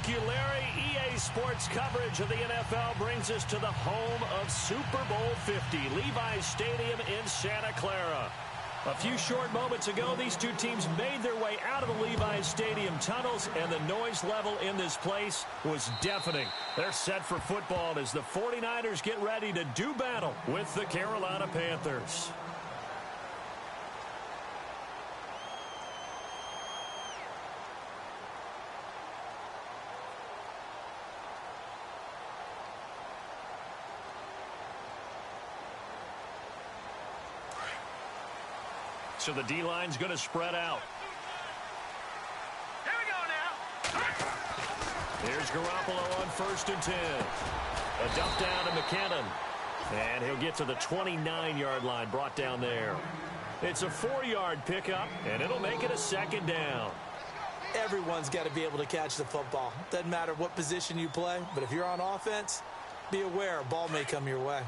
Thank you, Larry. EA Sports coverage of the NFL brings us to the home of Super Bowl 50, Levi's Stadium in Santa Clara. A few short moments ago, these two teams made their way out of the Levi's Stadium tunnels, and the noise level in this place was deafening. They're set for football as the 49ers get ready to do battle with the Carolina Panthers. So the D-line's going to spread out. Here we go now. Here's Garoppolo on 1st and 10. A dump down to McKinnon. And he'll get to the 29-yard line, brought down there. It's a 4-yard pickup, and it'll make it a 2nd down. Everyone's got to be able to catch the football. Doesn't matter what position you play, but if you're on offense, be aware a ball may come your way.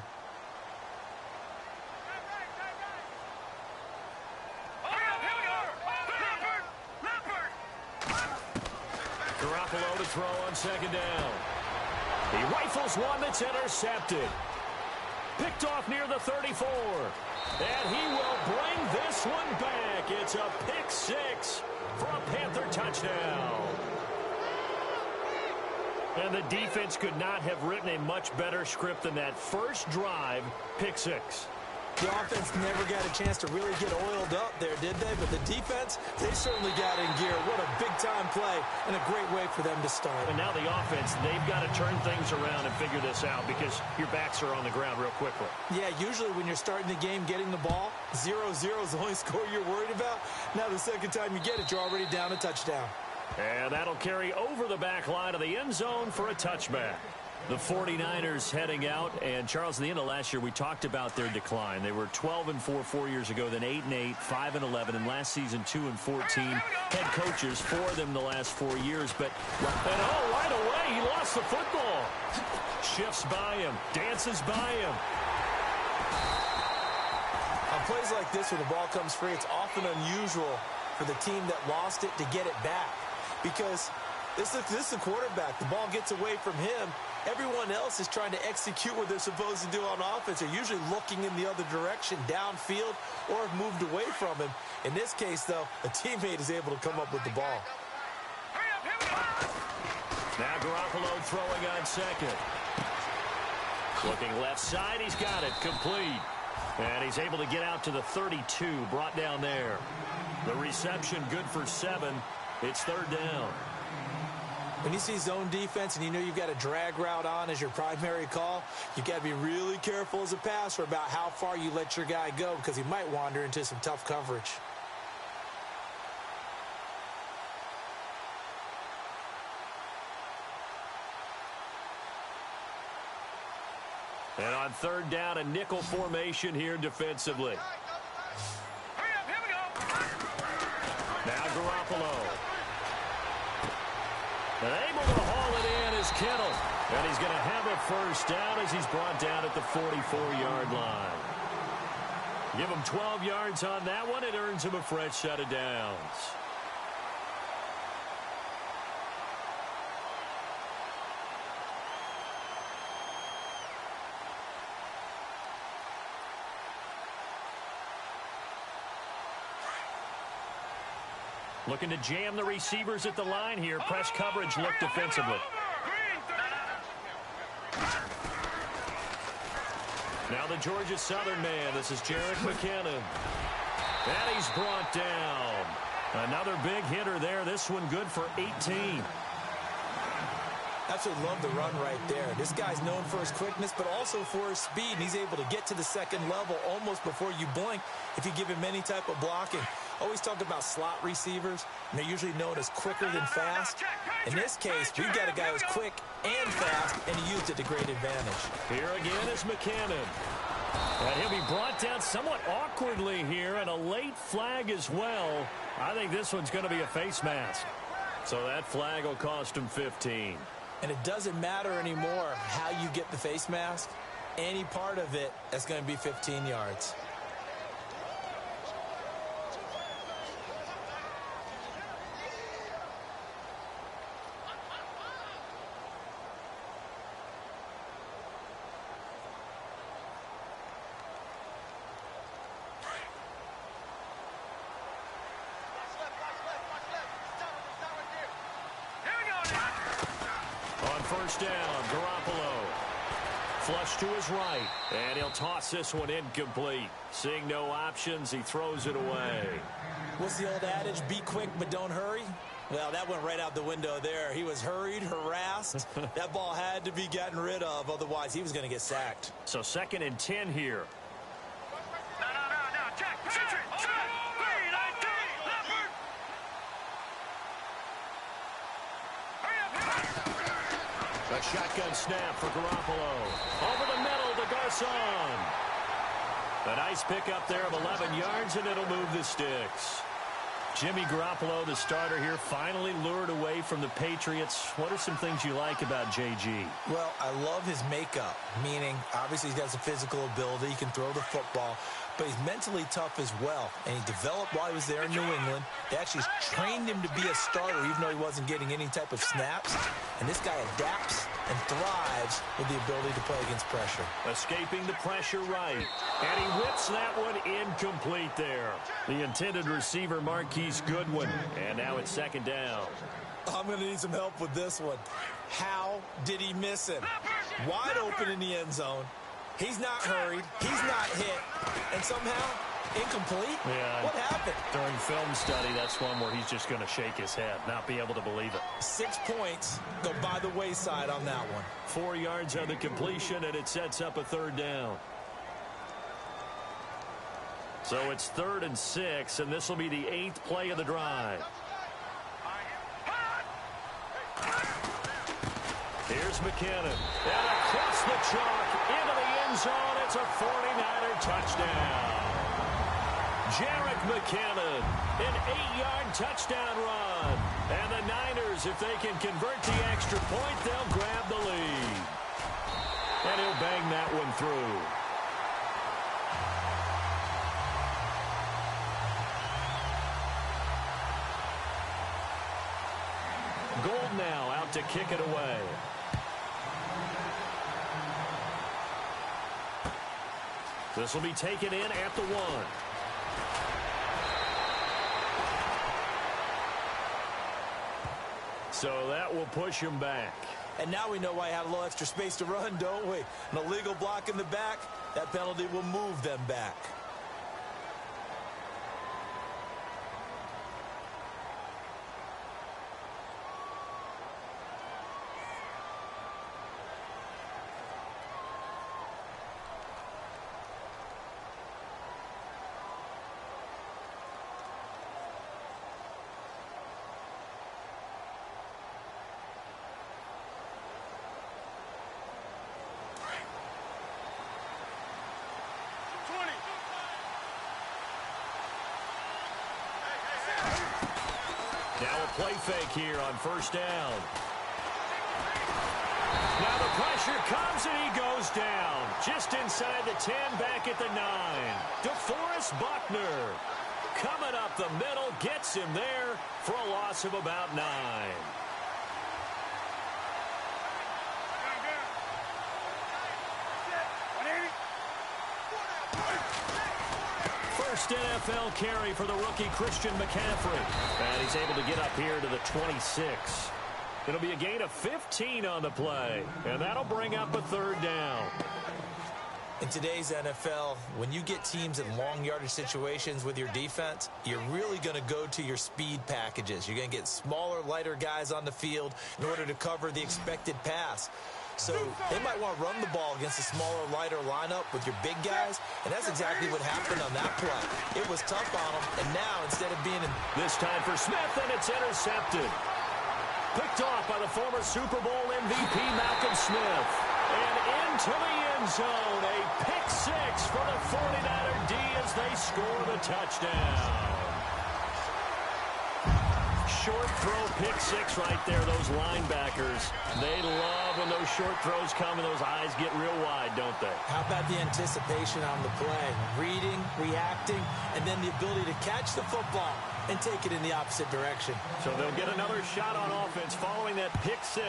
Garoppolo to throw on 2nd down. He rifles one that's intercepted. Picked off near the 34. And he will bring this one back. It's a pick 6 for a Panther touchdown. And the defense could not have written a much better script than that first drive, pick 6. The offense never got a chance to really get oiled up there, did they? But the defense, they certainly got in gear. What a big-time play and a great way for them to start. And now the offense, they've got to turn things around and figure this out because your backs are on the ground real quickly. Yeah, usually when you're starting the game getting the ball, 0-0 is the only score you're worried about. Now the second time you get it, you're already down a touchdown. And that'll carry over the back line of the end zone for a touchback. The 49ers heading out, and Charles, at the end of last year, we talked about their decline. They were 12-4 4 years ago, then 8-8, 5-11, and last season 2-14. Head coaches for them the last 4 years, but right away, he lost the football. Shifts by him, dances by him. On plays like this where the ball comes free, it's often unusual for the team that lost it to get it back because this is the quarterback. The ball gets away from him. Everyone else is trying to execute what they're supposed to do on offense. They're usually looking in the other direction, downfield, or have moved away from him. In this case, though, a teammate is able to come up with the ball. Now Garoppolo throwing on 2nd. Looking left side, he's got it, complete. And he's able to get out to the 32, brought down there. The reception good for 7. It's 3rd down. When you see zone defense and you know you've got a drag route on as your primary call, you've got to be really careful as a passer about how far you let your guy go because he might wander into some tough coverage. And on 3rd down, a nickel formation here defensively. Now Garoppolo. And able to haul it in is Kittle. And he's going to have a 1st down as he's brought down at the 44-yard line. Give him 12 yards on that one. It earns him a fresh set of downs. Looking to jam the receivers at the line here. Press coverage look defensively. Now the Georgia Southern man. This is Jerick McKinnon. And he's brought down. Another big hitter there. This one good for 18. Absolutely love the run right there. This guy's known for his quickness, but also for his speed. And he's able to get to the 2nd level almost before you blink if you give him any type of blocking. Always talk about slot receivers, and they're usually known as quicker than fast. In this case, we've got a guy who's quick and fast, and he used it to great advantage. Here again is McKinnon. And he'll be brought down somewhat awkwardly here, and a late flag as well. I think this one's going to be a face mask. So that flag will cost him 15. And it doesn't matter anymore how you get the face mask. Any part of it, that's going to be 15 yards. first down. Garoppolo. Flush to his right. And he'll toss this one incomplete. Seeing no options, he throws it away. What's the old adage? Be quick, but don't hurry. Well, that went right out the window there. He was hurried, harassed. That ball had to be gotten rid of. Otherwise, he was going to get sacked. So 2nd and 10 here. A shotgun snap for Garoppolo. Over the middle to Garcon. A nice pickup there of 11 yards, and it'll move the sticks. Jimmy Garoppolo, the starter here, finally lured away from the Patriots. What are some things you like about JG? Well, I love his makeup, meaning obviously he's got some physical ability. He can throw the football, but he's mentally tough as well. And he developed while he was there in New England. They actually trained him to be a starter even though he wasn't getting any type of snaps. And this guy adapts and thrives with the ability to play against pressure. Escaping the pressure right. And he whips that one incomplete there. The intended receiver, Marquise Goodwin. And now it's 2nd down. I'm going to need some help with this one. How did he miss him? Wide open in the end zone. He's not hurried. He's not hit. And somehow, incomplete? Yeah. What happened? During film study, that's one where he's just going to shake his head, not be able to believe it. 6 points go by the wayside on that one. 4 yards on the completion, and it sets up a 3rd down. So it's 3rd and 6, and this will be the 8th play of the drive. Here's McKinnon. And across the chalk into the end zone. It's a 49er touchdown. Jerick McKinnon, an 8-yard touchdown run. And the Niners, if they can convert the extra point, they'll grab the lead. And he'll bang that one through. Gold now out to kick it away. This will be taken in at the 1. So that will push him back. And now we know why he had a little extra space to run, don't we? An illegal block in the back, that penalty will move them back. Now a play fake here on 1st down. Now the pressure comes and he goes down. Just inside the 10, back at the 9. DeForest Buckner coming up the middle, gets him there for a loss of about 9. First NFL carry for the rookie Christian McCaffrey. And he's able to get up here to the 26. It'll be a gain of 15 on the play. And that'll bring up a 3rd down. In today's NFL, when you get teams in long yardage situations with your defense, you're really going to go to your speed packages. You're going to get smaller, lighter guys on the field in order to cover the expected pass. So they might want to run the ball against a smaller, lighter lineup with your big guys, and that's exactly what happened on that play. It was tough on them, and now instead of being in... This time for Smith, and it's intercepted. Picked off by the former Super Bowl MVP Malcolm Smith. And into the end zone, a pick 6 for the 49er D as they score the touchdown. Short throw, pick 6 right there. Those linebackers, they love when those short throws come and those eyes get real wide, don't they? How about the anticipation on the play? Reading, reacting, and then the ability to catch the football and take it in the opposite direction. So they'll get another shot on offense following that pick 6,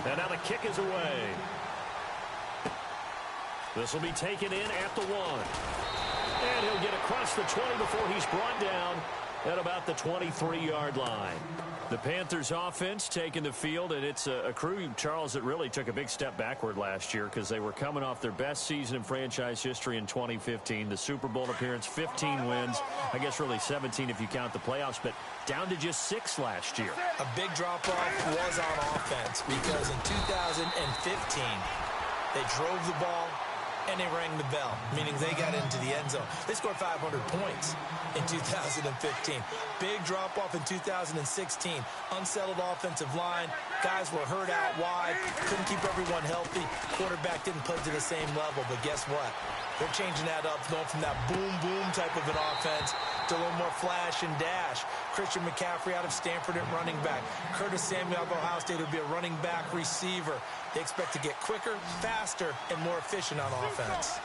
and now the kick is away. This will be taken in at the 1. And he'll get across the 20 before he's brought down at about the 23-yard line. The Panthers offense taking the field, and it's a crew, Charles, that really took a big step backward last year because they were coming off their best season in franchise history in 2015. The Super Bowl appearance, 15 wins. I guess really 17 if you count the playoffs, but down to just 6 last year. A big drop-off was on offense because in 2015, they drove the ball and they rang the bell, meaning they got into the end zone. They scored 500 points in 2015. Big drop-off in 2016. Unsettled offensive line. Guys were hurt out wide. Couldn't keep everyone healthy. Quarterback didn't play to the same level, but guess what? They're changing that up, going from that boom-boom type of an offense to a little more flash and dash. Christian McCaffrey out of Stanford at running back. Curtis Samuel out of Ohio State will be a running back receiver. They expect to get quicker, faster, and more efficient on offense.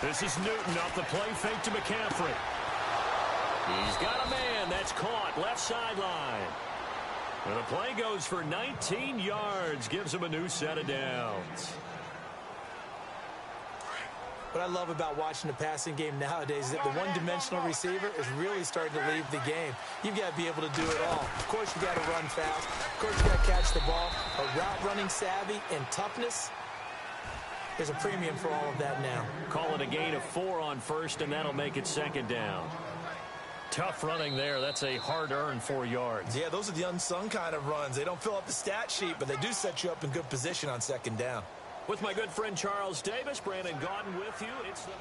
This is Newton off the play fake to McCaffrey. He's got a man. That's caught. Left sideline. And the play goes for 19 yards. Gives him a new set of downs. What I love about watching the passing game nowadays is that the one-dimensional receiver is really starting to leave the game. You've got to be able to do it all. Of course, you got to run fast. Of course, you got to catch the ball. But route running savvy and toughness, there's a premium for all of that now. Call it a gain of 4 on first, and that'll make it second down. Tough running there. That's a hard-earned 4 yards. Yeah, those are the unsung kind of runs. They don't fill up the stat sheet, but they do set you up in good position on second down. With my good friend Charles Davis, Brandon Gaudin with you. It's the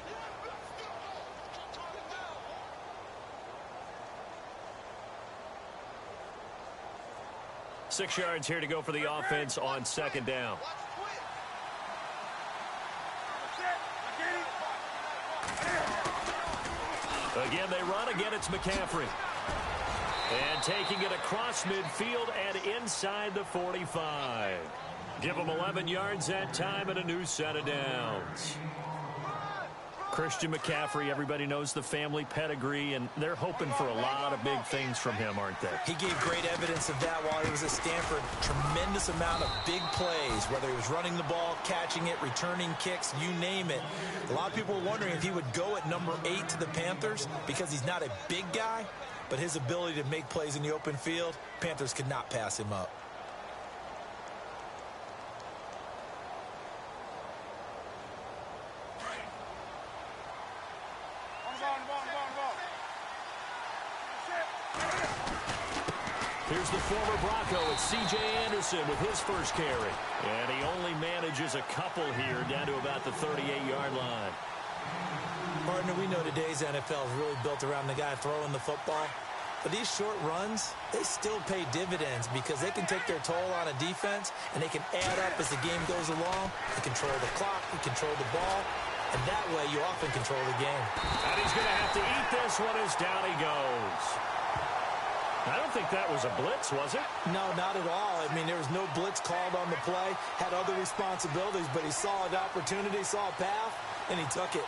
6 yards here to go for the offense on second down. Again, they run. Again, it's McCaffrey. And taking it across midfield and inside the 45. Give them 11 yards that time and a new set of downs. Christian McCaffrey, everybody knows the family pedigree, and they're hoping for a lot of big things from him, aren't they? He gave great evidence of that while he was at Stanford. Tremendous amount of big plays, whether he was running the ball, catching it, returning kicks, you name it. A lot of people were wondering if he would go at number 8 to the Panthers because he's not a big guy, but his ability to make plays in the open field, Panthers could not pass him up. Here's the former Bronco. It's C.J. Anderson with his first carry. And he only manages a couple here down to about the 38-yard line. Partner, we know today's NFL is really built around the guy throwing the football. But these short runs, they still pay dividends because they can take their toll on a defense, and they can add up as the game goes along. They control the clock, they control the ball, and that way you often control the game. And he's going to have to eat this one as down he goes. I don't think that was a blitz, was it? No, not at all. I mean, there was no blitz called on the play, had other responsibilities, but he saw an opportunity, saw a path, and he took it.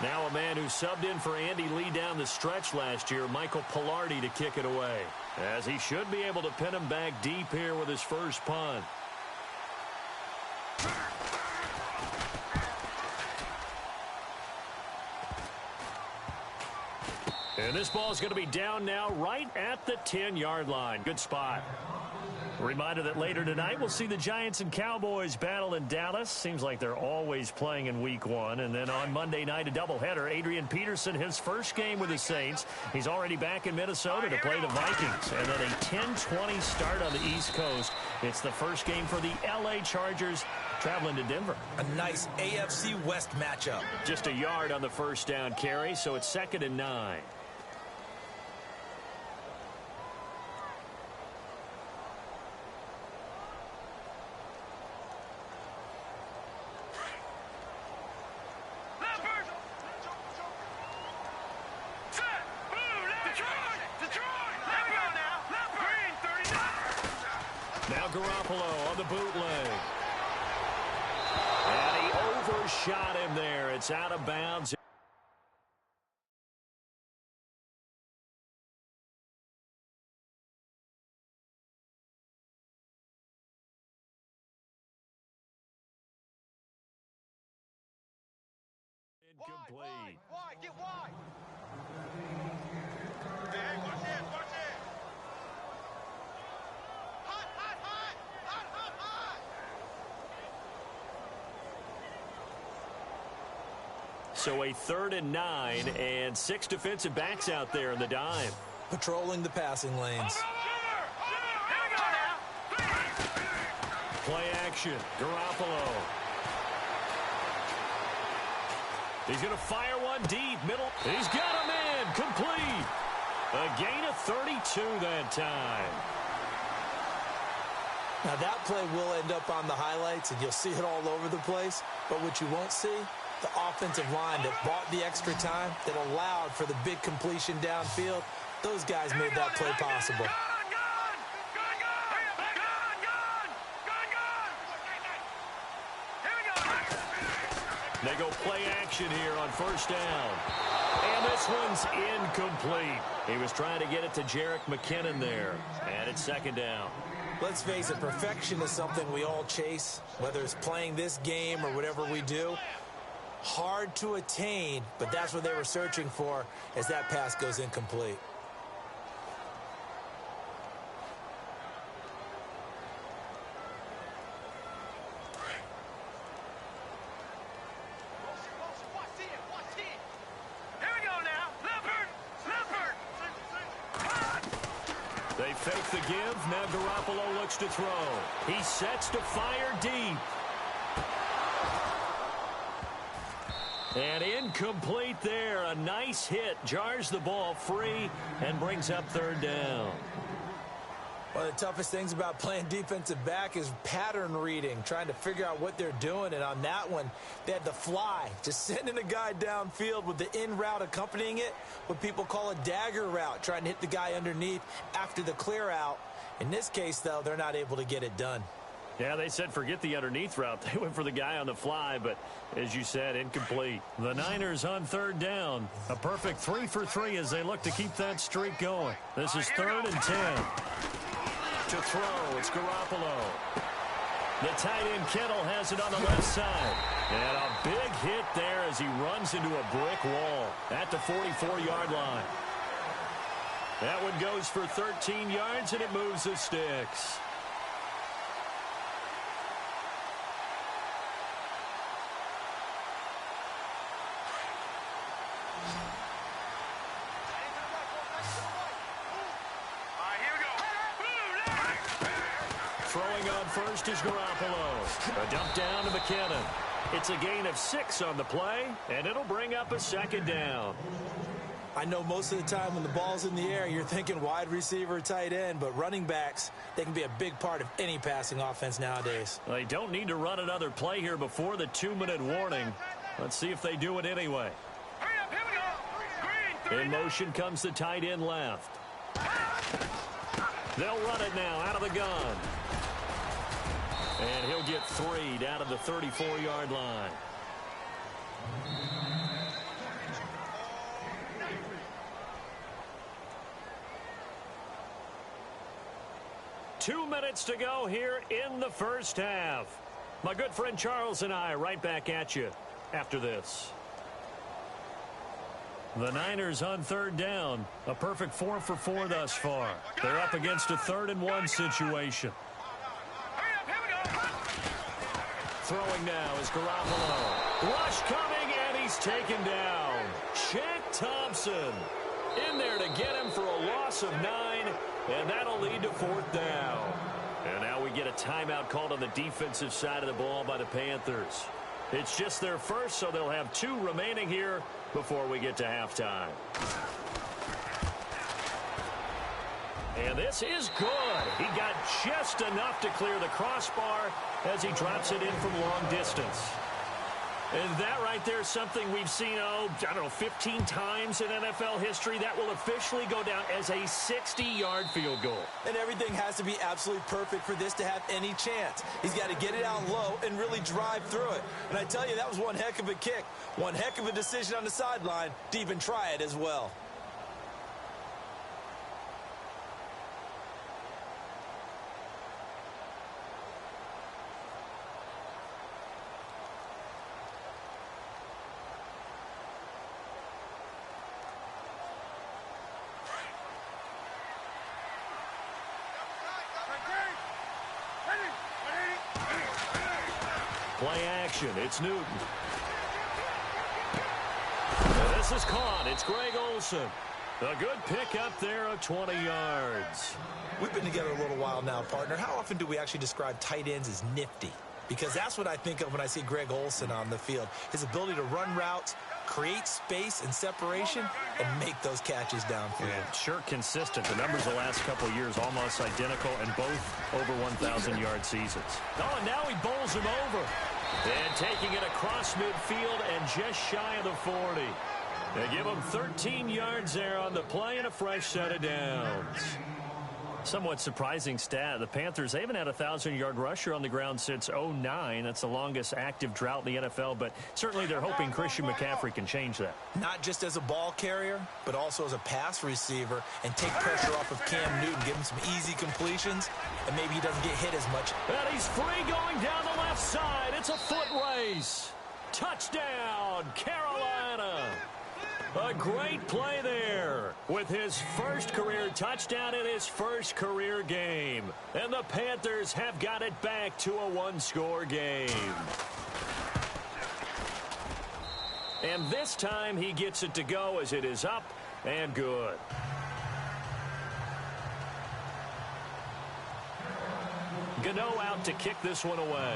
Now a man who subbed in for Andy Lee down the stretch last year, Michael Pilardi, to kick it away, as he should be able to pin him back deep here with his first punt. And this ball is going to be down now right at the 10-yard line. Good spot. A reminder that later tonight we'll see the Giants and Cowboys battle in Dallas. Seems like they're always playing in week 1. And then on Monday night, a doubleheader. Adrian Peterson, his first game with the Saints. He's already back in Minnesota to play the Vikings. And then a 10:20 start on the East Coast. It's the first game for the L.A. Chargers traveling to Denver. A nice AFC West matchup. Just a yard on the first down carry, so it's 2nd and 9. Now Garoppolo on the bootleg. And he overshot him there. It's out of bounds. Incomplete. Wide, get wide. Hey, watch it, watch it. Hot, hot, hot. Hot, hot, hot. So a 3rd and 9 and 6 defensive backs out there in the dime. Patrolling the passing lanes. Play action. Garoppolo. He's going to fire one deep. Middle. He's got him in. Complete. A gain of 32 that time. Now that play will end up on the highlights, and you'll see it all over the place. But what you won't see, the offensive line that bought the extra time, that allowed for the big completion downfield, those guys made that play possible. They go play action here on 1st down. And this one's incomplete. He was trying to get it to Jerick McKinnon there. And it's 2nd down. Let's face it, perfection is something we all chase, whether it's playing this game or whatever we do. Hard to attain, but that's what they were searching for as that pass goes incomplete. They fake the give. Now Garoppolo looks to throw. He sets to fire deep. And incomplete there. A nice hit. Jars the ball free and brings up 3rd down. One of the toughest things about playing defensive back is pattern reading, trying to figure out what they're doing. And on that one, they had the fly, just sending a guy downfield with the in route accompanying it, what people call a dagger route, trying to hit the guy underneath after the clear out. In this case, though, they're not able to get it done. Yeah, they said forget the underneath route. They went for the guy on the fly, but as you said, incomplete. The Niners on 3rd down. A perfect 3 for 3 as they look to keep that streak going. This is 3rd and 10. To throw, it's Garoppolo. The tight end Kittle has it on the left side. And a big hit there as he runs into a brick wall at the 44-yard line. That one goes for 13 yards, and it moves the sticks. Throwing on first is Garoppolo. A dump down to McKinnon. It's a gain of 6 on the play, and it'll bring up a 2nd down. I know most of the time when the ball's in the air, you're thinking wide receiver, tight end, but running backs, they can be a big part of any passing offense nowadays. They don't need to run another play here before the 2-minute warning. Let's see if they do it anyway. In motion comes the tight end left. They'll run it now out of the gun. And he'll get 3 down to the 34-yard line. Two minutes to go here in the first half. My good friend Charles and I right back at you after this. The Niners on 3rd down. A perfect 4 for 4 thus far. They're up against a 3rd and 1 situation. Throwing now is Garoppolo. Rush coming, and he's taken down. Shaq Thompson in there to get him for a loss of 9, and that'll lead to 4th down. And now we get a timeout called on the defensive side of the ball by the Panthers. It's just their first, so they'll have 2 remaining here before we get to halftime. And this is good. He got just enough to clear the crossbar as he drops it in from long distance. And that right there is something we've seen, I don't know, 15 times in NFL history. That will officially go down as a 60-yard field goal. And everything has to be absolutely perfect for this to have any chance. He's got to get it out low and really drive through it. And I tell you, that was one heck of a kick. One heck of a decision on the sideline to even try it as well. Play action. It's Newton. And this is caught. It's Greg Olsen. A good pick up there of 20 yards. We've been together a little while now, partner. How often do we actually describe tight ends as nifty? Because that's what I think of when I see Greg Olsen on the field. His ability to run routes, create space and separation, and make those catches downfield. Yeah, sure consistent. The numbers the last couple of years almost identical, and both over 1,000-yard seasons. Oh, and now he bowls him over. And taking it across midfield and just shy of the 40. They give him 13 yards there on the play and a fresh set of downs. Somewhat surprising stat. The Panthers, they haven't had a 1,000-yard rusher on the ground since 2009. That's the longest active drought in the NFL, but certainly they're hoping Christian McCaffrey can change that. Not just as a ball carrier, but also as a pass receiver, and take pressure off of Cam Newton, give him some easy completions, and maybe he doesn't get hit as much. And he's free going down the left side. It's a foot race. Touchdown, Carolina. A great play there with his first career touchdown in his first career game. And the Panthers have got it back to a one-score game. And this time he gets it to go as it is up and good. Gano out to kick this one away.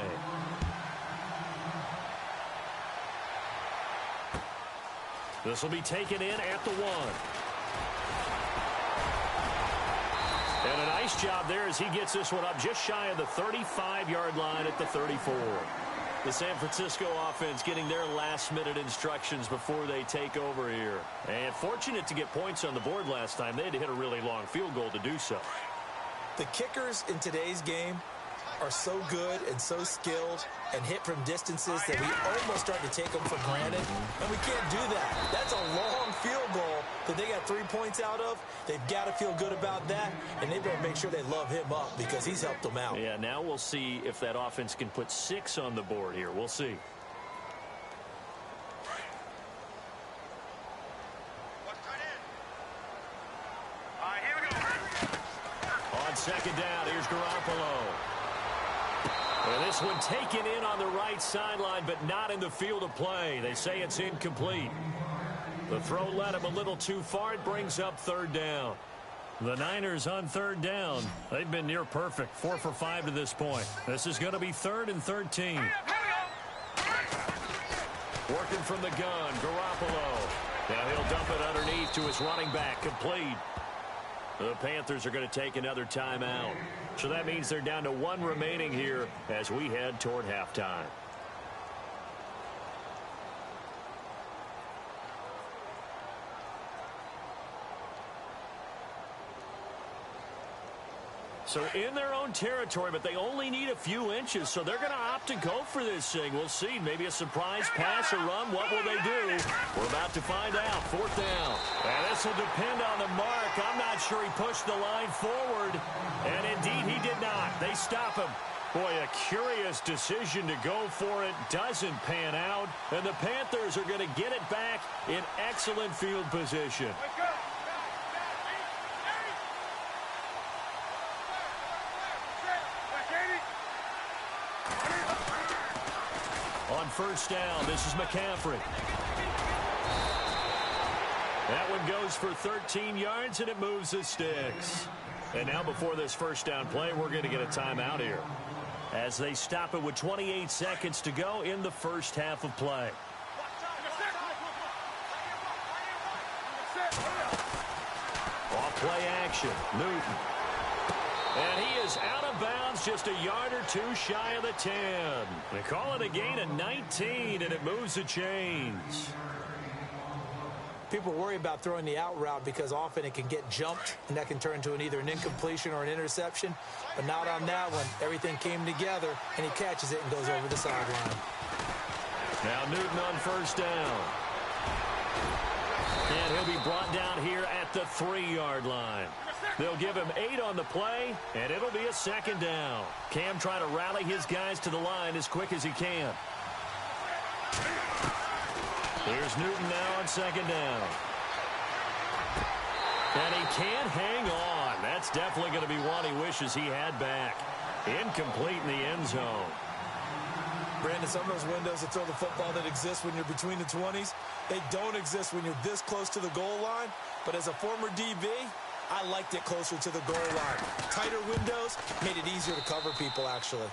This will be taken in at the 1. And a nice job there as he gets this one up just shy of the 35-yard line at the 34. The San Francisco offense getting their last-minute instructions before they take over here. And fortunate to get points on the board last time. They had to hit a really long field goal to do so. The kickers in today's game are so good and so skilled and hit from distances that we almost start to take them for granted. And we can't do that. That's a long field goal that they got 3 points out of. They've got to feel good about that, and they better make sure they love him up because he's helped them out. Yeah, now we'll see if that offense can put 6 on the board here. We'll see. On second down, here's Garoppolo. And this one taken in on the right sideline, but not in the field of play. They say it's incomplete. The throw led him a little too far. It brings up third down. The Niners on third down. They've been near perfect. 4 for 5 to this point. This is going to be 3rd and 13. Working from the gun, Garoppolo. Now he'll dump it underneath to his running back. Complete. The Panthers are going to take another timeout. So that means they're down to 1 remaining here as we head toward halftime. So in their own territory, but they only need a few inches, so they're going to opt to go for this thing. We'll see. Maybe a surprise pass or run. What will they do? We're about to find out. 4th down. And this will depend on the mark. I'm not sure he pushed the line forward. And indeed, he did not. They stop him. Boy, a curious decision to go for it. Doesn't pan out. And the Panthers are going to get it back in excellent field position. On 1st down, this is McCaffrey. That one goes for 13 yards, and it moves the sticks. And now before this 1st down play, we're going to get a timeout here as they stop it with 28 seconds to go in the first half of play. Off play action, Newton. And he is out of bounds just a yard or 2 shy of the 10. They call it a gain of 19, and it moves the chains. People worry about throwing the out route because often it can get jumped, and that can turn into either an incompletion or an interception. But not on that one. Everything came together, and he catches it and goes over the sideline. Now Newton on 1st down. And he'll be brought down here at the 3-yard line. They'll give him 8 on the play, and it'll be a 2nd down. Cam trying to rally his guys to the line as quick as he can. Here's Newton now on 2nd down. And he can't hang on. That's definitely going to be one he wishes he had back. Incomplete in the end zone. Brandon, some of those windows to throw the football that exist when you're between the 20s, they don't exist when you're this close to the goal line. But as a former DB, I liked it closer to the goal line. Tighter windows made it easier to cover people, actually.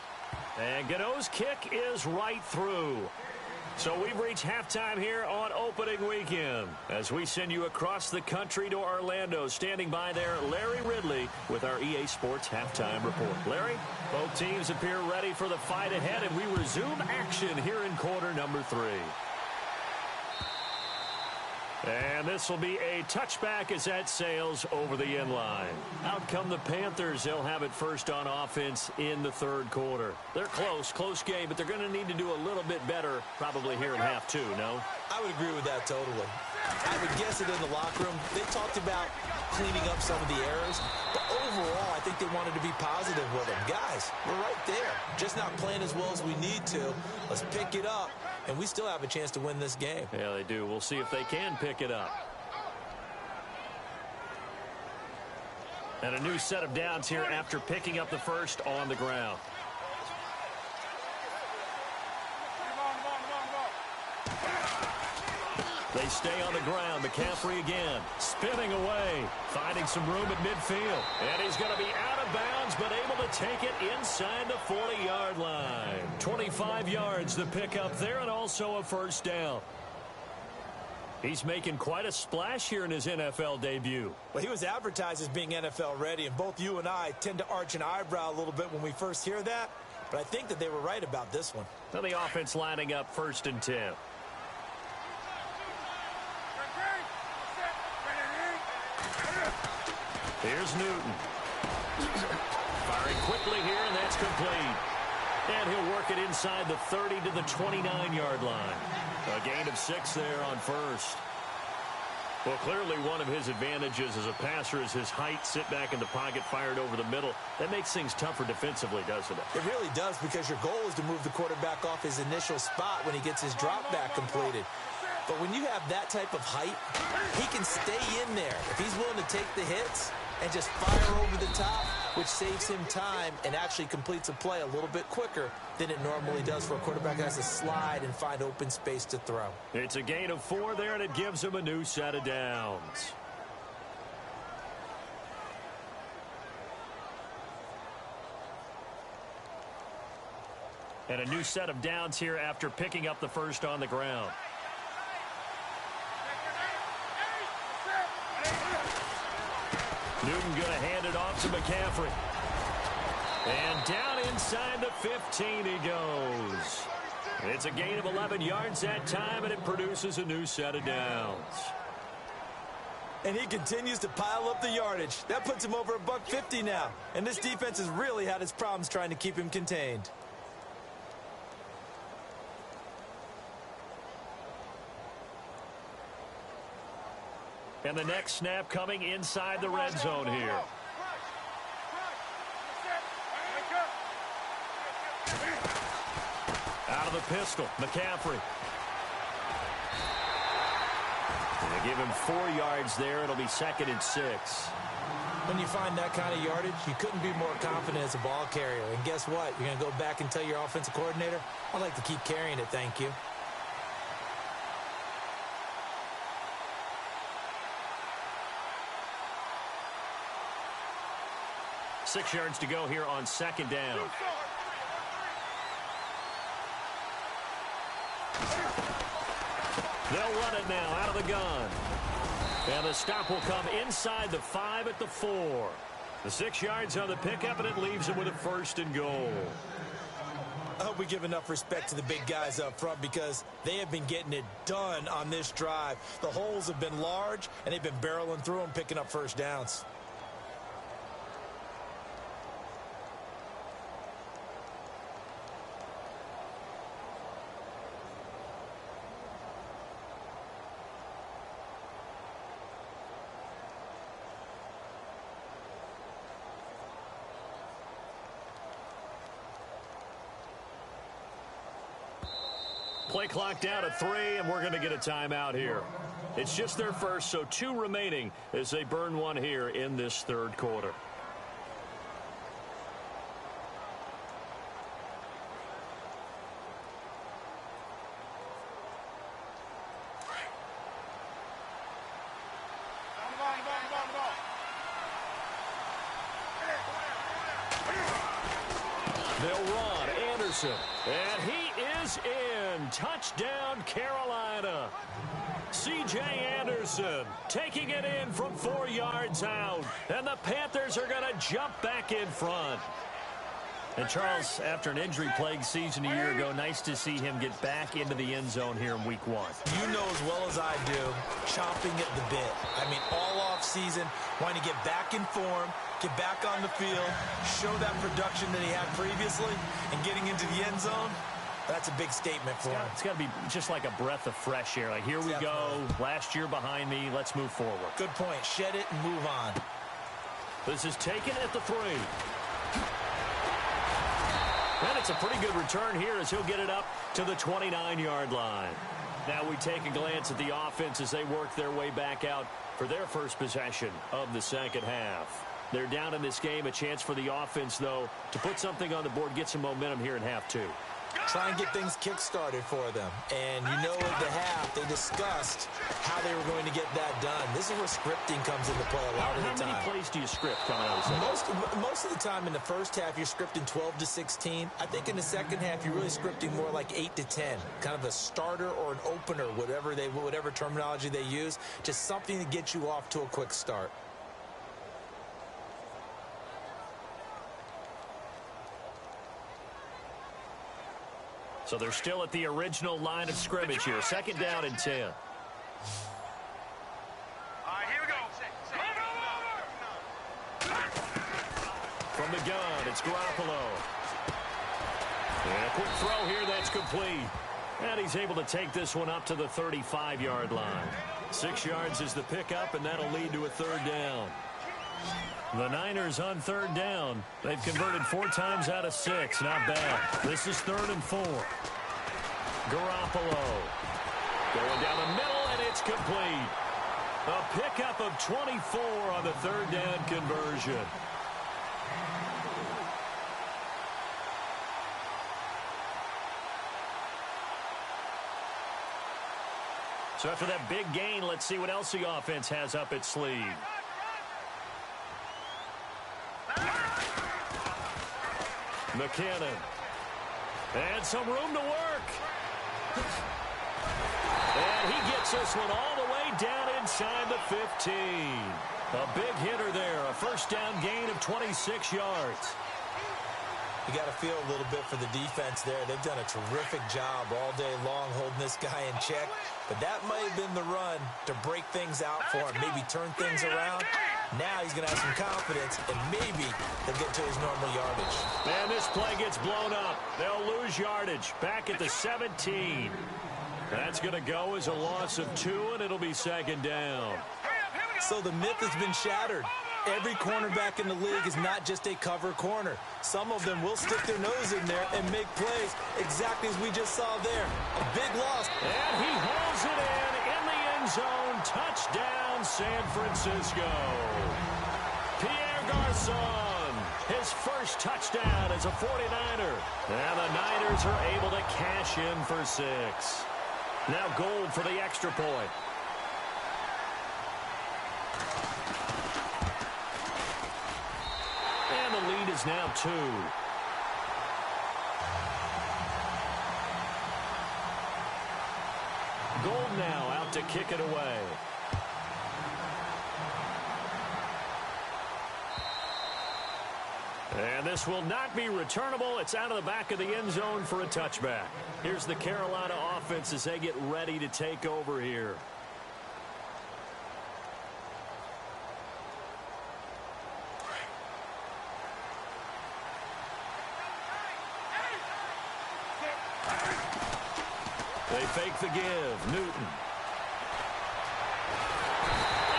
And Gano's kick is right through. So we've reached halftime here on opening weekend as we send you across the country to Orlando. Standing by there, Larry Ridley with our EA Sports halftime report. Larry, both teams appear ready for the fight ahead, and we resume action here in quarter number 3. And this will be a touchback as that sails over the end line. Out come the Panthers. They'll have it first on offense in the third quarter. They're close game, but they're going to need to do a little bit better probably here in half 2, no? I would agree with that totally. I would guess it in the locker room. They talked about cleaning up some of the errors, but overall, I think they wanted to be positive with them. Guys, we're right there. Just not playing as well as we need to. Let's pick it up, and we still have a chance to win this game. Yeah, they do. We'll see if they can pick it up. And a new set of downs here after picking up the first on the ground. They stay on the ground. McCaffrey again. Spinning away. Finding some room at midfield. And he's going to be out of bounds, but able to take it inside the 40-yard line. 25 yards the pickup there, and also a first down. He's making quite a splash here in his NFL debut. Well, he was advertised as being NFL ready, and both you and I tend to arch an eyebrow a little bit when we first hear that. But I think that they were right about this one. Now the offense lining up 1st and 10. Here's Newton. Firing quickly here, and that's complete. And he'll work it inside the 30 to the 29-yard line. A gain of 6 there on first. Well, clearly one of his advantages as a passer is his height. Sit back in the pocket, fired over the middle. That makes things tougher defensively, doesn't it? It really does, because your goal is to move the quarterback off his initial spot when he gets his drop back completed. But when you have that type of height, he can stay in there. If he's willing to take the hits and just fire over the top, which saves him time and actually completes a play a little bit quicker than it normally does for a quarterback that has to slide and find open space to throw. It's a gain of 4 there, and it gives him a new set of downs. And a new set of downs here after picking up the first on the ground. Newton going to hand it off to McCaffrey. And down inside the 15 he goes. It's a gain of 11 yards that time, and it produces a new set of downs. And he continues to pile up the yardage. That puts him over $150 now. And this defense has really had its problems trying to keep him contained. And the next snap coming inside the red zone here. Out of the pistol, McCaffrey. They give him 4 yards there. It'll be 2nd and 6. When you find that kind of yardage, you couldn't be more confident as a ball carrier. And guess what? You're going to go back and tell your offensive coordinator, I'd like to keep carrying it, thank you. Six yards to go here on 2nd down. They'll run it now out of the gun. And the stop will come inside the 5 at the 4. The 6 yards on the pickup, and it leaves him with a 1st and goal. I hope we give enough respect to the big guys up front, because they have been getting it done on this drive. The holes have been large, and they've been barreling through them, picking up first downs. Play clock down to 3, and we're going to get a timeout here. It's just their first, so 2 remaining as they burn one here in this 3rd quarter. They'll run. Anderson. And he is in. Touchdown, Carolina. C.J. Anderson taking it in from 4 yards out. And the Panthers are going to jump back in front. And Charles, after an injury-plagued season a year ago, nice to see him get back into the end zone here in week 1. You know as well as I do, chomping at the bit. I mean, all off season, wanting to get back in form, get back on the field, show that production that he had previously, and getting into the end zone, that's a big statement for him. It's got to be just like a breath of fresh air. Like, here we go, last year behind me, let's move forward. Good point. Shed it and move on. This is taken at the 3. And it's a pretty good return here as he'll get it up to the 29-yard line. Now we take a glance at the offense as they work their way back out for their first possession of the second half. They're down in this game. A chance for the offense, though, to put something on the board, get some momentum here in half 2. Try and get things kick-started for them. And you know at the half, they discussed how they were going to get that done. This is where scripting comes into play a lot of the time. How many plays do you script coming out of the second? Most of the time in the first half, you're scripting 12 to 16. I think in the second half, you're really scripting more like 8 to 10. Kind of a starter or an opener, whatever terminology they use. Just something to get you off to a quick start. So they're still at the original line of scrimmage here. Second down and 10. All right, here we go. From the gun, it's Garoppolo. And a quick throw here, that's complete. And he's able to take this one up to the 35-yard line. 6 yards is the pickup, and that'll lead to a third down. The Niners on third down. They've converted 4 times out of 6. Not bad. This is 3rd and 4. Garoppolo going down the middle, and it's complete. A pickup of 24 on the third down conversion. So after that big gain, let's see what else the offense has up its sleeve. McKinnon. And some room to work. And he gets this one all the way down inside the 15. A big hitter there. A first down gain of 26 yards. You got to feel a little bit for the defense there. They've done a terrific job all day long holding this guy in check. But that might have been the run to break things out for him, maybe turn things around. Now he's going to have some confidence, and maybe they'll get to his normal yardage. And this play gets blown up. They'll lose yardage back at the 17. That's going to go as a loss of 2, and it'll be second down. So the myth has been shattered. Every cornerback in the league is not just a cover corner. Some of them will stick their nose in there and make plays exactly as we just saw there. A big loss. And he hauls it in the end zone. Touchdown, San Francisco. Pierre Garçon, his first touchdown as a 49er. And the Niners are able to cash in for 6. Now Gold for the extra point. And the lead is now 2. Gold now out to kick it away. And this will not be returnable. It's out of the back of the end zone for a touchback. Here's the Carolina offense as they get ready to take over here. They fake the give. Newton.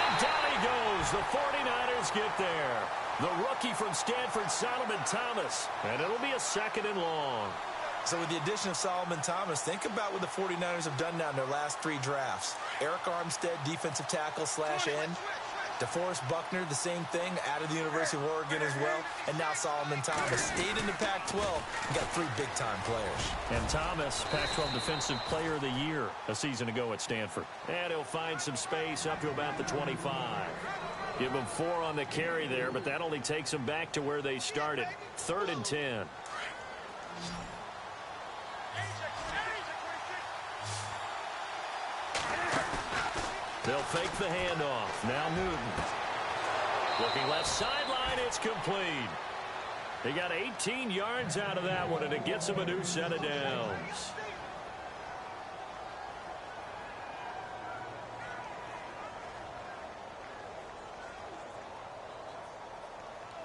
And down he goes. The 49ers get there. The rookie from Stanford, Solomon Thomas. And it'll be a 2nd and long. So with the addition of Solomon Thomas, think about what the 49ers have done now in their last 3 drafts. Eric Armstead, defensive tackle / end. DeForest Buckner, the same thing, out of the University of Oregon as well. And now Solomon Thomas stayed in the Pac-12 and got 3 big-time players. And Thomas, Pac-12 Defensive Player of the Year a season ago at Stanford. And he'll find some space up to about the 25. Give him 4 on the carry there, but that only takes them back to where they started. 3rd and 10. They'll fake the handoff. Now Newton. Looking left sideline, it's complete. He got 18 yards out of that one, and it gets him a new set of downs.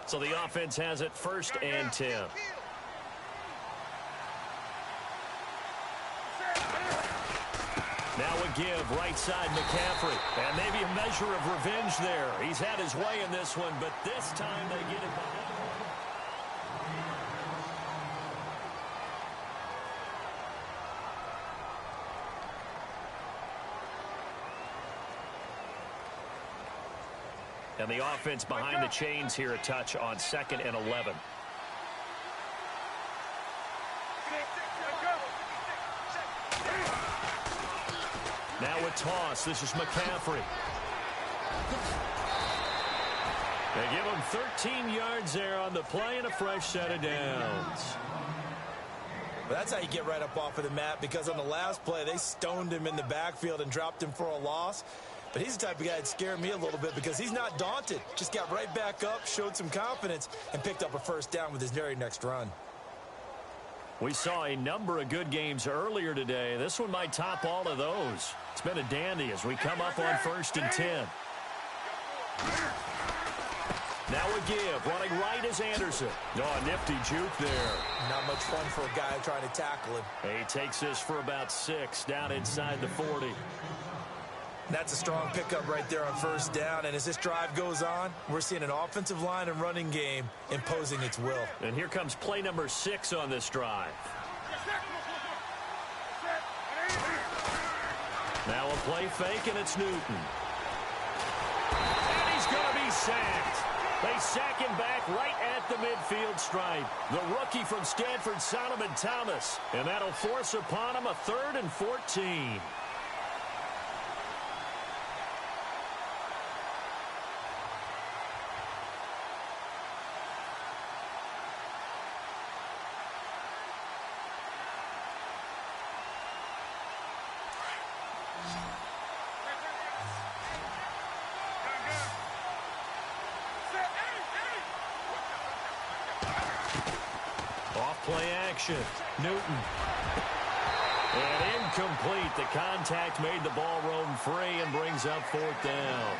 So the offense has it 1st and 10. Now a give, right side McCaffrey. And maybe a measure of revenge there. He's had his way in this one, but this time they get it behind. And the offense behind the chains here a touch on 2nd and 11. Now a toss. This is McCaffrey. They give him 13 yards there on the play and a fresh set of downs. Well, that's how you get right up off of the mat, because on the last play, they stoned him in the backfield and dropped him for a loss. But he's the type of guy that scared me a little bit because he's not daunted. Just got right back up, showed some confidence, and picked up a 1st down with his very next run. We saw a number of good games earlier today. This one might top all of those. It's been a dandy as we come up on 1st and 10. Now a give. Running right is Anderson. Oh, a nifty juke there. Not much fun for a guy trying to tackle him. He takes this for about 6 down inside the 40. That's a strong pickup right there on 1st down. And as this drive goes on, we're seeing an offensive line and running game imposing its will. And here comes play number 6 on this drive. Now a play fake, and it's Newton. And he's going to be sacked. They sack him back right at the midfield stripe. The rookie from Stanford, Solomon Thomas. And that'll force upon him a 3rd and 14. Play action. Newton. And incomplete. The contact made the ball roam free and brings up 4th down.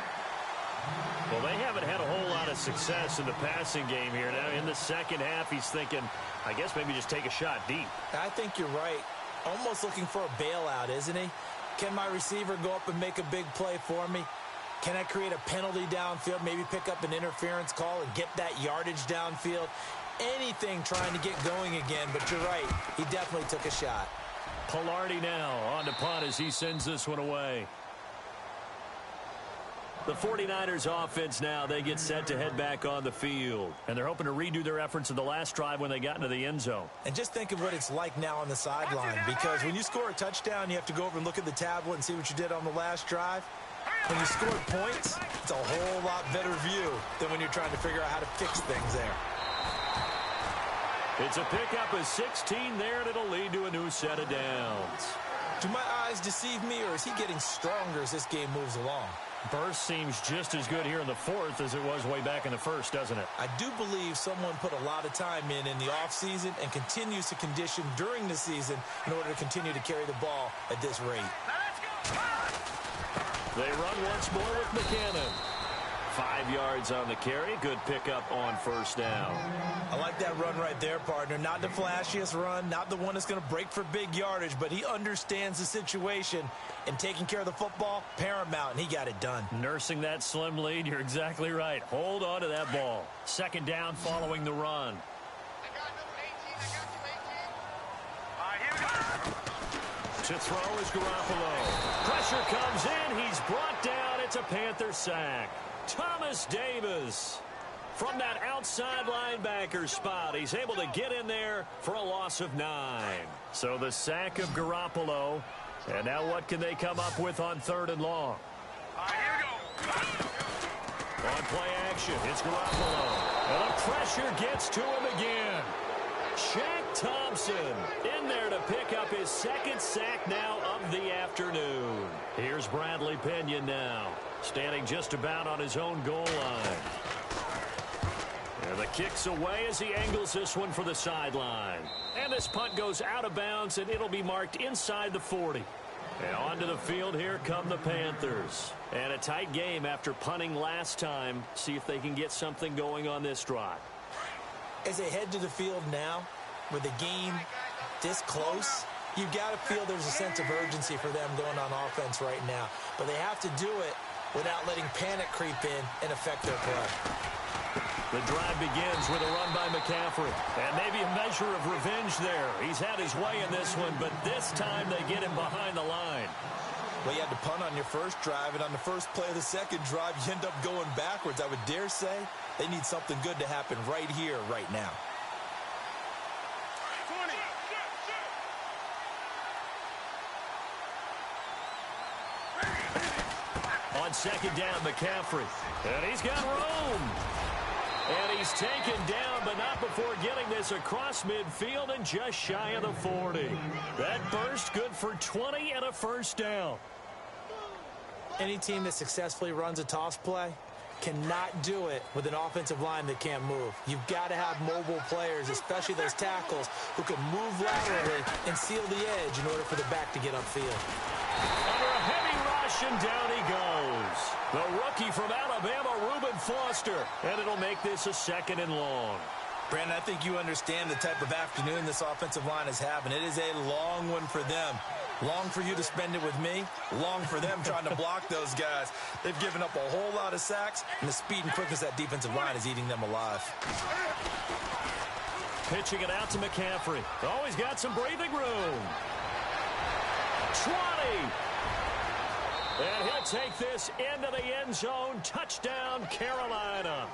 Well, they haven't had a whole lot of success in the passing game here. Now, in the second half, he's thinking, I guess maybe just take a shot deep. I think you're right. Almost looking for a bailout, isn't he? Can my receiver go up and make a big play for me? Can I create a penalty downfield, maybe pick up an interference call and get that yardage downfield? Anything trying to get going again, but you're right. He definitely took a shot. Pilardi now on to punt as he sends this one away. The 49ers offense now, they get set to head back on the field. And they're hoping to redo their efforts in the last drive when they got into the end zone. And just think of what it's like now on the sideline, because when you score a touchdown, you have to go over and look at the tablet and see what you did on the last drive. When you score points, it's a whole lot better view than when you're trying to figure out how to fix things there. It's a pickup of 16 there, and it'll lead to a new set of downs. Do my eyes deceive me, or is he getting stronger as this game moves along? Burst seems just as good here in the 4th as it was way back in the 1st, doesn't it? I do believe someone put a lot of time in the offseason and continues to condition during the season in order to continue to carry the ball at this rate. They run once more with McKinnon. 5 yards on the carry. Good pickup on 1st down. I like that run right there, partner. Not the flashiest run, not the one that's going to break for big yardage, but he understands the situation, and taking care of the football, paramount, and he got it done. Nursing that slim lead, you're exactly right. Hold on to that ball. 2nd down following the run. To throw is Garoppolo. Pressure comes in. He's brought down. It's a Panther sack. Thomas Davis from that outside linebacker spot. He's able to get in there for a loss of 9. So the sack of Garoppolo. And now what can they come up with on 3rd and long? Here we go. On play action, it's Garoppolo. And the pressure gets to him again. Shaq Thompson in there to pick up his second sack now of the afternoon. Here's Bradley Pinion now, standing just about on his own goal line. And the kick's away as he angles this one for the sideline. And this punt goes out of bounds, and it'll be marked inside the 40. And onto the field, here come the Panthers. And a tight game after punting last time. See if they can get something going on this drive. As they head to the field now, with the game this close, you've got to feel there's a sense of urgency for them going on offense right now. But they have to do it without letting panic creep in and affect their play. The drive begins with a run by McCaffrey. And maybe a measure of revenge there. He's had his way in this one, but this time they get him behind the line. Well, you had to punt on your first drive, and on the first play of the second drive, you end up going backwards. I would dare say they need something good to happen right here, right now. On second down, McCaffrey. And he's got room. And he's taken down, but not before getting this across midfield and just shy of the 40. That burst good for 20 and a first down. Any team that successfully runs a toss play cannot do it with an offensive line that can't move. You've got to have mobile players, especially those tackles, who can move laterally and seal the edge in order for the back to get upfield. Under a heavy rush, and down he goes. The rookie from Alabama, Reuben Foster. And it'll make this a second and long. Brandon, I think you understand the type of afternoon this offensive line is having. It is a long one for them. Long for you to spend it with me. Long for them trying to block those guys. They've given up a whole lot of sacks, and the speed and quickness of that defensive line is eating them alive. Pitching it out to McCaffrey. Oh, he's got some breathing room. 20. And he'll take this into the end zone. Touchdown, Carolina.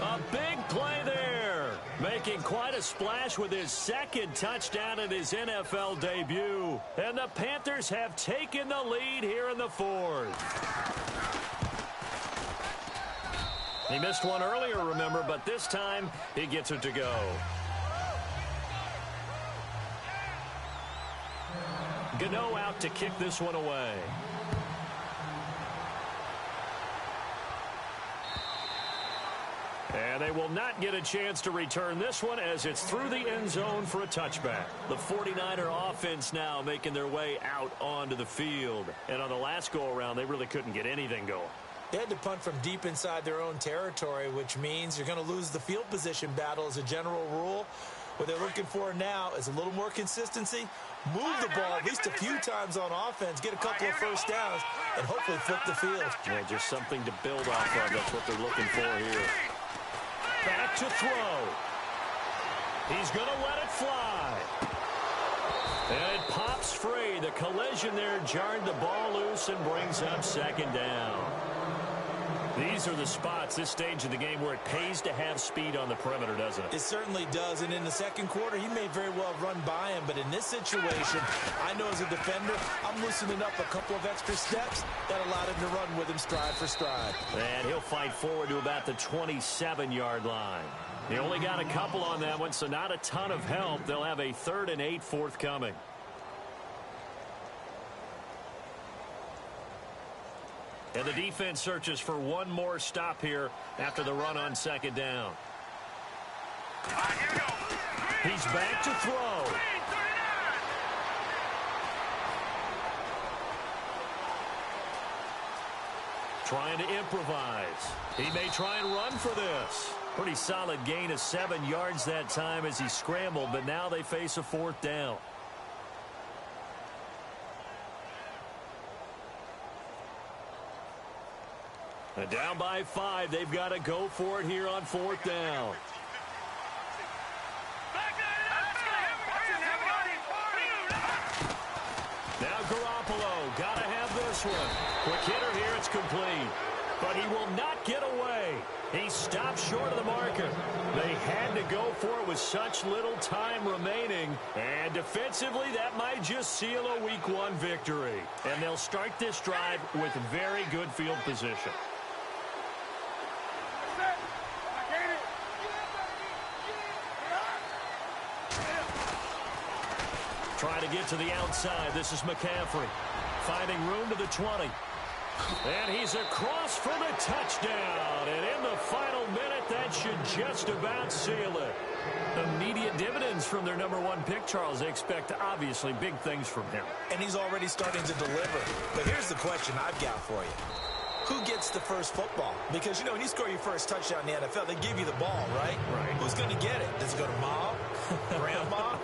A big play there. Making quite a splash with his second touchdown in his NFL debut. And the Panthers have taken the lead here in the fourth. He missed one earlier, remember, but this time he gets it to go. Gano out to kick this one away. And they will not get a chance to return this one as it's through the end zone for a touchback. The 49er offense now making their way out onto the field. And on the last go-around, they really couldn't get anything going. They had to punt from deep inside their own territory, which means you're going to lose the field position battle as a general rule. What they're looking for now is a little more consistency. Move the ball at least a few times on offense, get a couple of first downs, and hopefully flip the field. Yeah, just something to build off of. That's what they're looking for here. Back to throw. He's going to let it fly. And it pops free. The collision there jarred the ball loose and brings up second down. These are the spots, this stage of the game, where it pays to have speed on the perimeter, doesn't it? It certainly does, and in the second quarter, he may very well run by him, but in this situation, I know as a defender, I'm loosening up a couple of extra steps that allowed him to run with him stride for stride. And he'll fight forward to about the 27-yard line. He only got a couple on that one, so not a ton of help. They'll have a 3rd and 8 forthcoming. And the defense searches for one more stop here after the run on second down. He's back to throw. Trying to improvise. He may try and run for this. Pretty solid gain of 7 yards that time as he scrambled, but now they face a 4th down. And down by 5, they've got to go for it here on 4th down. Now Garoppolo, got to have this one. Quick hitter here, it's complete. But he will not get away. He stopped short of the marker. They had to go for it with such little time remaining. And defensively, that might just seal a Week 1 victory. And they'll start this drive with very good field position. get to the outside. This is McCaffrey finding room to the 20. And he's across for the touchdown. And in the final minute, that should just about seal it. Immediate dividends from their #1 pick, Charles. They expect, obviously, big things from him. And he's already starting to deliver. But here's the question I've got for you. Who gets the first football? Because, you know, when you score your first touchdown in the NFL, they give you the ball, right? Right. Who's going to get it? Does it go to mom? Grandma?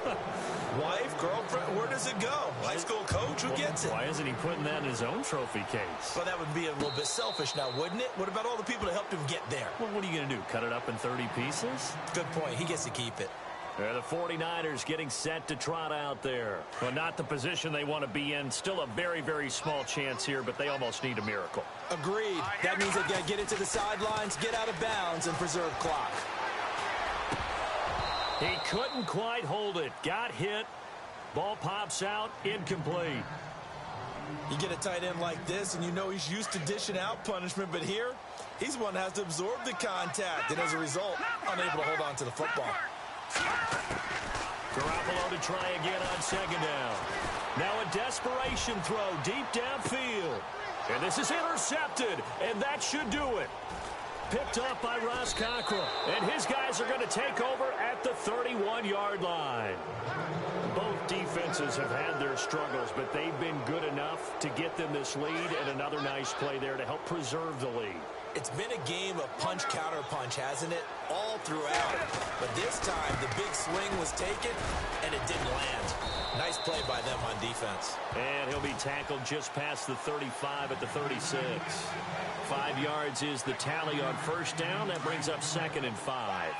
Wife? Girlfriend? Where does it go? High school coach? Who gets it? Why isn't he putting that in his own trophy case? Well, that would be a little bit selfish now, wouldn't it? What about all the people that helped him get there? Well, what are you going to do, cut it up in 30 pieces? Good point. He gets to keep it. The 49ers getting set to trot out there. Well, not the position they want to be in. Still a very, very small chance here, but they almost need a miracle. Agreed. That means they've got to get it to the sidelines, get out of bounds, and preserve clock. He couldn't quite hold it. Got hit. Ball pops out. Incomplete. You get a tight end like this, and you know he's used to dishing out punishment, but here, he's one that has to absorb the contact, and as a result, unable to hold on to the football. Garoppolo to try again on second down. Now a desperation throw deep downfield. And this is intercepted, and that should do it. Picked up by Ross Cockrell. And his guys are going to take over at the 31-yard line. Both defenses have had their struggles, but they've been good enough to get them this lead, and another nice play there to help preserve the lead. It's been a game of punch-counter-punch, hasn't it? All throughout. But this time, the big swing was taken, and it didn't land. Nice play by them on defense. And he'll be tackled just past the 35 at the 36. 5 yards is the tally on first down. That brings up 2nd and 5.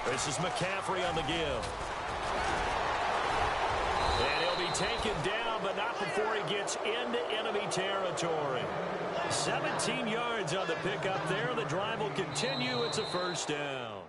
This is McCaffrey on the give. And he'll be taken down, but not before he gets into enemy territory. 17 yards on the pickup there. The drive will continue. It's a first down.